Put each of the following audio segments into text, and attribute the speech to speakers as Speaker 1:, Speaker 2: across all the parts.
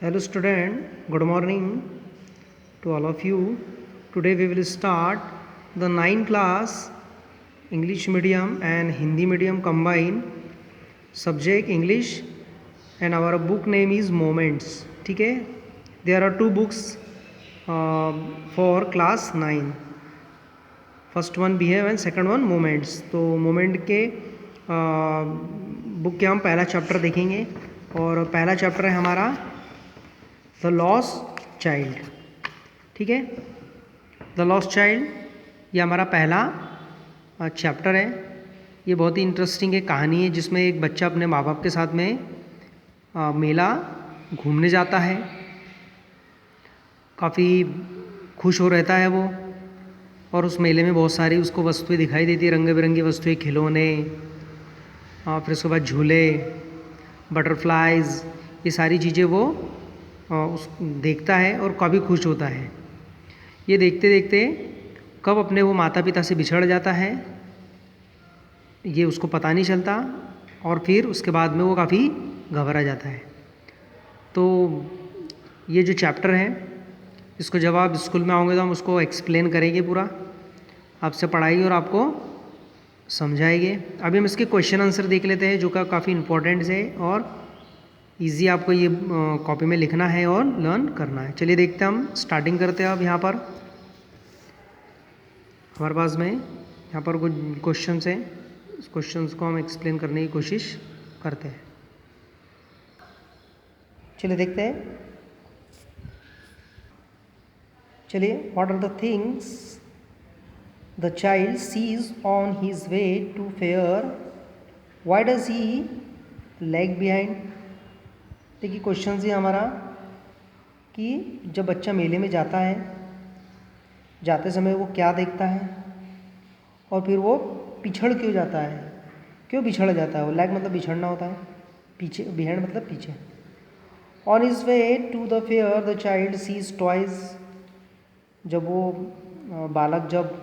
Speaker 1: Hello student, good morning to all of you. Today we will start the 9th class English medium and Hindi medium combined subject English and our book name is Moments. ठीक है, there are two books for class 9. First one behave and second one moments. तो moment के book के हम पहला chapter देखेंगे और पहला चैप्टर है हमारा द लॉस्ट चाइल्ड. ठीक है, द लॉस्ट चाइल्ड ये हमारा पहला चैप्टर है. ये बहुत ही इंटरेस्टिंग एक कहानी है जिसमें एक बच्चा अपने माँ बाप के साथ में मेला घूमने जाता है. काफ़ी खुश हो रहता है वो, और उस मेले में बहुत सारी उसको वस्तुएं दिखाई देती है, रंग बिरंगी वस्तुएं, खिलौने, फिर उसके बाद झूले, बटरफ्लाइज, ये सारी चीज़ें वो उस देखता है और काफ़ी खुश होता है. ये देखते देखते कब अपने वो माता पिता से बिछड़ जाता है ये उसको पता नहीं चलता, और फिर उसके बाद में वो काफ़ी घबरा जाता है. तो ये जो चैप्टर है इसको जब आप स्कूल में आओगे तो हम उसको एक्सप्लेन करेंगे, पूरा आपसे पढ़ाएंगे और आपको समझाएंगे. अभी हम इसके क्वेश्चन आंसर देख लेते हैं जो का काफ़ी इम्पोर्टेंट है और इजी आपको ये कॉपी में लिखना है और लर्न करना है. चलिए देखते हैं, हम स्टार्टिंग करते हैं. अब यहाँ पर हमारे पास में यहाँ पर कुछ क्वेश्चंस हैं, उस क्वेश्चंस को हम एक्सप्लेन करने की कोशिश करते हैं. चलिए देखते हैं. चलिए, what are the things the child sees on his way to fair, why does he lag behind. देखिए क्वेश्चन है हमारा कि जब बच्चा मेले में जाता है, जाते समय वो क्या देखता है और फिर वो पिछड़ क्यों जाता है, क्यों बिछड़ जाता है. वो लैग मतलब बिछड़ना होता है, पीछे, बिहाइंड मतलब पीछे. On his way to the fair the child sees toys. जब वो बालक जब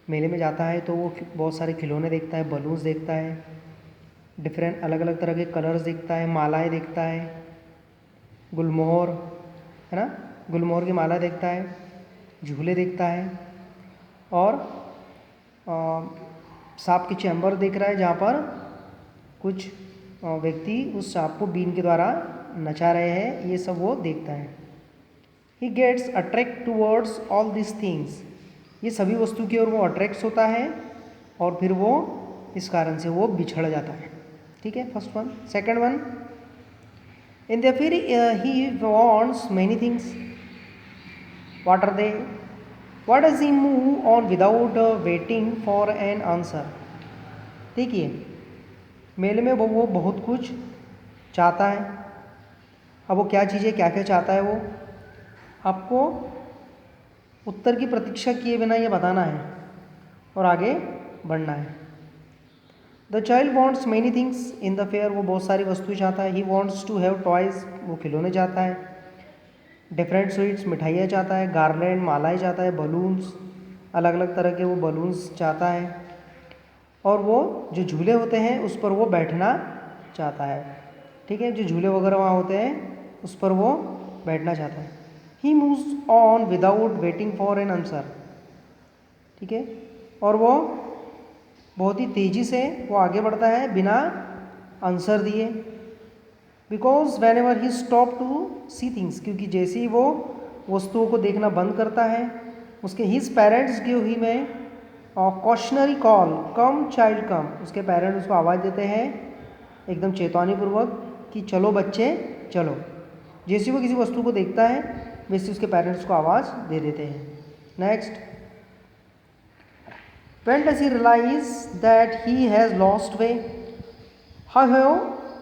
Speaker 1: मेले में जाता है तो वो बहुत सारे खिलौने देखता है, बलून्स देखता है, डिफरेंट अलग अलग तरह के कलर्स देखता है, मालाएं देखता है, गुलमोहर है ना, गुलमोहर की माला देखता है, झूले देखता है, और सांप की चैम्बर देख रहा है जहाँ पर कुछ व्यक्ति उस सांप को बीन के द्वारा नचा रहे हैं. ये सब वो देखता है. He gets attract towards all this things. ये सभी वस्तु की ओर वो अट्रैक्ट्स होता है और फिर वो इस कारण से वो बिछड़ जाता है. ठीक है, first one. Second one, in the fair he wants many things, what are they. What does he move on without waiting for an answer. देखिए मेले में वो बहुत कुछ चाहता है. अब वो क्या चीज़ें क्या क्या चाहता है वो आपको उत्तर की प्रतीक्षा किए बिना ये बताना है और आगे बढ़ना है. The child wants many things in the fair. वो बहुत सारी वस्तुएं चाहता है. He wants to have toys. वो खिलौने चाहता है. डिफरेंट स्वीट्स, मिठाइयाँ चाहता है. गार्लैंड, मालाएँ चाहता है. बलून्स, अलग अलग तरह के वो बलून्स चाहता है. और वो जो झूले होते हैं उस पर वो बैठना चाहता है. ठीक है, जो झूले वगैरह वहाँ होते हैं उस पर वो बैठना चाहता है. He moves on without waiting for an answer. ठीक है, और वो बहुत ही तेज़ी से वो आगे बढ़ता है बिना आंसर दिए. Because whenever he stop to see things. क्योंकि जैसे ही वो वस्तुओं को देखना बंद करता है, उसके his parents give him a cautionary call, come child come. उसके पेरेंट्स उसको आवाज़ देते हैं एकदम चेतावनीपूर्वक कि चलो बच्चे चलो. जैसे वो किसी वस्तु को देखता है वैसे उसके पेरेंट्स को आवाज़ दे देते हैं. Next, when does he realize that he has lost way. However,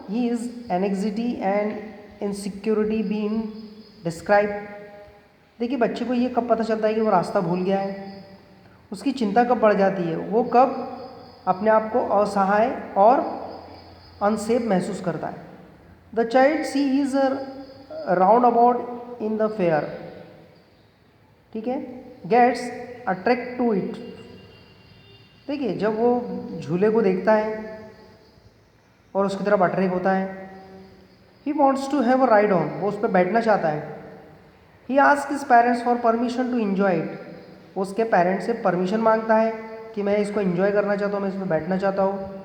Speaker 1: his anxiety and insecurity being described. देखिए बच्चे को ये कब पता चलता है कि वो रास्ता भूल गया है, उसकी चिंता कब बढ़ जाती है, वो कब अपने आप को असहाय और अनसेफ महसूस करता है. The child sees round about in the fair. ठीक है, गेट्स अट्रैक्ट टू इट. देखिए जब वो झूले को देखता है और उसकी तरफ अट्रैक्ट होता है he wants to have a ride on, वो उस पर बैठना चाहता है। He ask his parents for permission to enjoy it, वो उसके पेरेंट्स से परमिशन मांगता है कि मैं इसको इन्जॉय करना चाहता हूँ, मैं इसमें बैठना चाहता हूँ।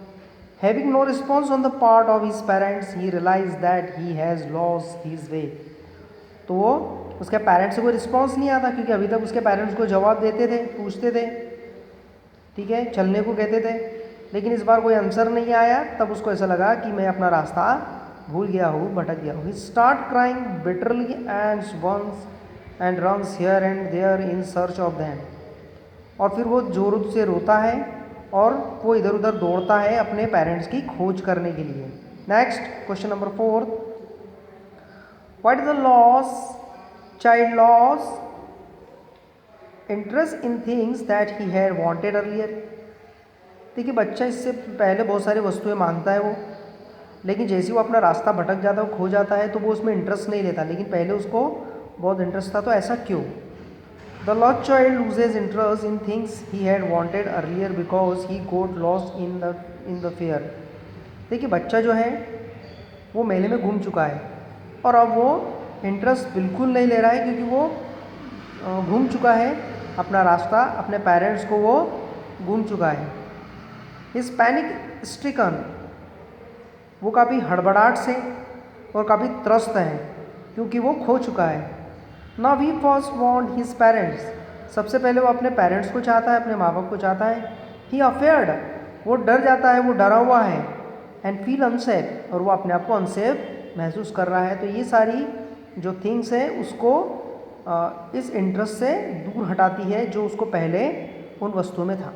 Speaker 1: Having no response on the part of his parents he realise that he has lost his way, तो वो उसके पेरेंट्स से कोई रिस्पॉन्स नहीं आता, क्योंकि अभी तक उसके पेरेंट्स को जवाब देते थे, पूछते थे, ठीक है, चलने को कहते थे, लेकिन इस बार कोई आंसर नहीं आया। तब उसको ऐसा लगा कि मैं अपना रास्ता भूल गया हूँ, भटक गया हूँ। He start crying bitterly and runs here and there in search of them, और फिर वो जोर से रोता है और वो इधर उधर दौड़ता है अपने पेरेंट्स की खोज करने के लिए। Next question number 4, what is the loss child loss interest in things that he had wanted earlier. देखिए बच्चा इससे पहले बहुत सारी वस्तुएं मांगता है वो, लेकिन जैसे वो अपना रास्ता भटक जाता है, खो जाता है, तो वो उसमें इंटरेस्ट नहीं लेता, लेकिन पहले उसको बहुत इंटरेस्ट था। तो ऐसा क्यों? The lost child loses interest in things he had wanted earlier because he got lost in the fair. देखिए बच्चा जो है वो मेले में घूम चुका है और अब वो इंटरेस्ट बिल्कुल नहीं ले रहा है, क्योंकि वो घूम चुका है अपना रास्ता, अपने पेरेंट्स को वो घूम चुका है। इस पैनिक स्ट्रिकन, वो काफ़ी हड़बड़ाहट से और काफ़ी त्रस्त है, क्योंकि वो खो चुका है। Now he first want his parents, सबसे पहले वो अपने पेरेंट्स को चाहता है, अपने माँ बाप को चाहता है। ही अफेयर्ड, वो डर जाता है, वो डरा हुआ है। एंड फील अनसेफ, और वो अपने आप को अनसेफ महसूस कर रहा है। तो ये सारी जो थिंग्स है उसको इस इंटरेस्ट से दूर हटाती है जो उसको पहले उन वस्तुओं में था।